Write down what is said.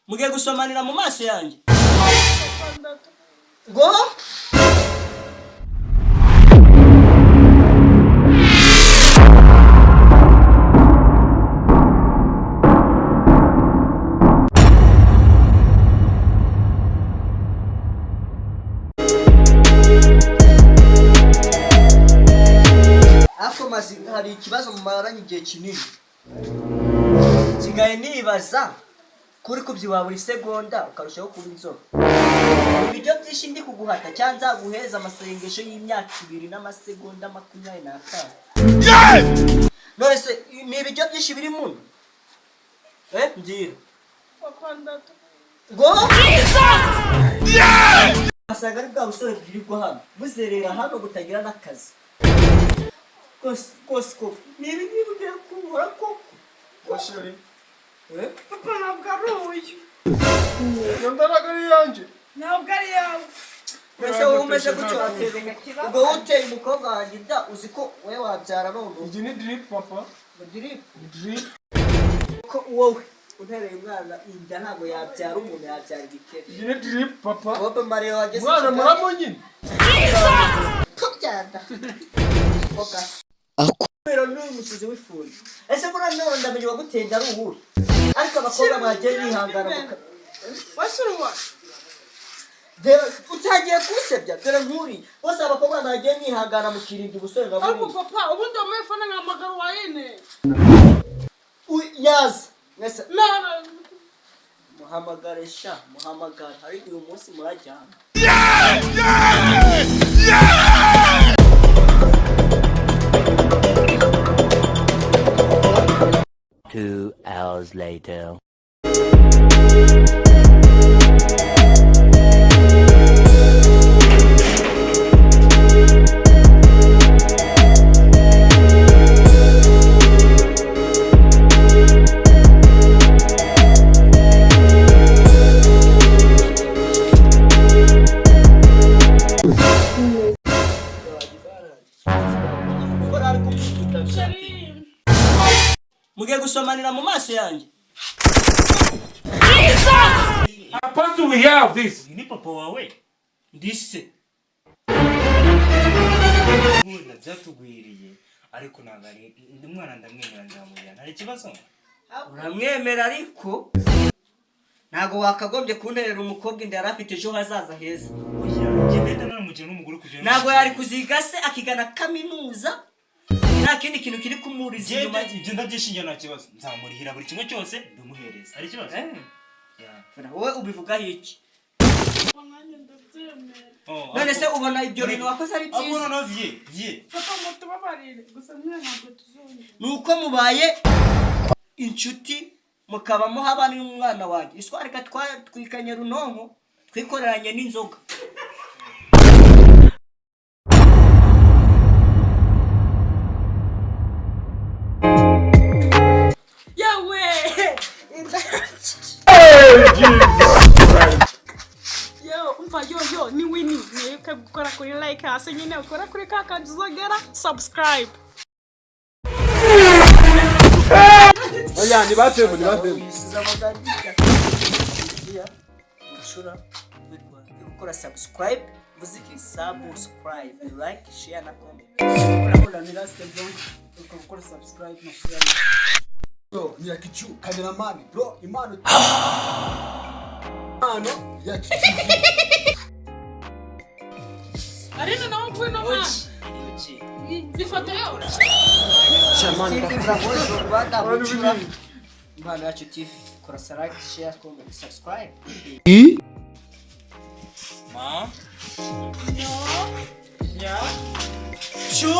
Mugiye gusomanira mu maso yanjye. Go. Hari ikibazo mumaranye igihe kinini. Sigaye nibaza kuri kubyiwa buri segonda ukarushaho kuba inzobe. Ibiryo byinshi ndi kuguhata cyanza guheza amasengesho y'imyaka 2 n'amasegonda 25. None se ni ibiryo byinshi biri muno? Ndira. Go! Yeah! Asaga ari bwa busore biri ko hano. Buzerera hano butagira nakazi. Kosko. Nibi ugiye kumura koko. Koshore. Papa ntabwo ari uyu. Ndaraga ari yanje. Ntabwo ari yawe. Mbese wowe umeze gutyo ubwo uteye umukobwa wanjye Inda uzi ko we wabyara none. Iki ni drip papa. Drip. Drip. Ko wowe untereye umwana Inda ntabwo yabyara umuntu yabyara igikere. Iki ni drip papa. Wowe Mario wageze. Mwana muramo nyine. Tubyanda. Oka. Pero n'umusizi w'ifundi. Ese muri none ndamenye wagutenda ari ubu. Ariko abakobwa bagiye bihangana. Wasuruwa. Utagiye kusebya dore nkuri. Bose abakobwa bagiye bihangana mu kirindi ubusore ngabo. Ariko papa ubundi amefana nkamagaro wayene. Yaza. Nese. No. Muhamagaresha, muhamagara. Hari uyu munsi murajyana. Yeah! 2 hours later. Mugiye gusomanira mu maso yanjye. How do we have this? Ni papa wawe. Ndise. Ubona byatugwiriye ariko nagari ndi mwana ndamwemera ndamujyana. Hari kibazo? Uramwemera ariko ntago wakagombye kunterera umukobwa Inda yarafite ejo hazaza heza. Ngende n'umugeni n'umugore kujana. Ntago yari kuziga se akigana kaminuza. Nta kindi kintu kiri kumuriza inyuma ibyo ndabyishingira nta kibazo. Nzamurihira buri kimwe cyose ndumuhereza. Hari kibazo? Wowe ubivuga iki? Wananye ndabyemera. None se ubona ibyo bintu wakoze ari byiza? Abona no vie. Papa mutubabarire gusa mwe ntabwo tuzongera. Nuko mubaye inshuti mukabamo habana n'umwana wanjye. Iswarika twikanye runonko twikoreranye n'inzoga. Yo, ni Winnie. Niweke gukora kuri like hasi nyine ukora kuri kakazogera subscribe. Oya ni batemu. Gukora subscribe, muziki subscribe, like, share na comment. Ukora ni last video ukora subscribe na share. Yo, ni akichu cameraman bro, impano yacu. Arina nawe kwino man. Zifoto yo. Chamani ndakura impanoYacuTv. Kora like, share, comment, subscribe. Ma? No. Ya. Chu?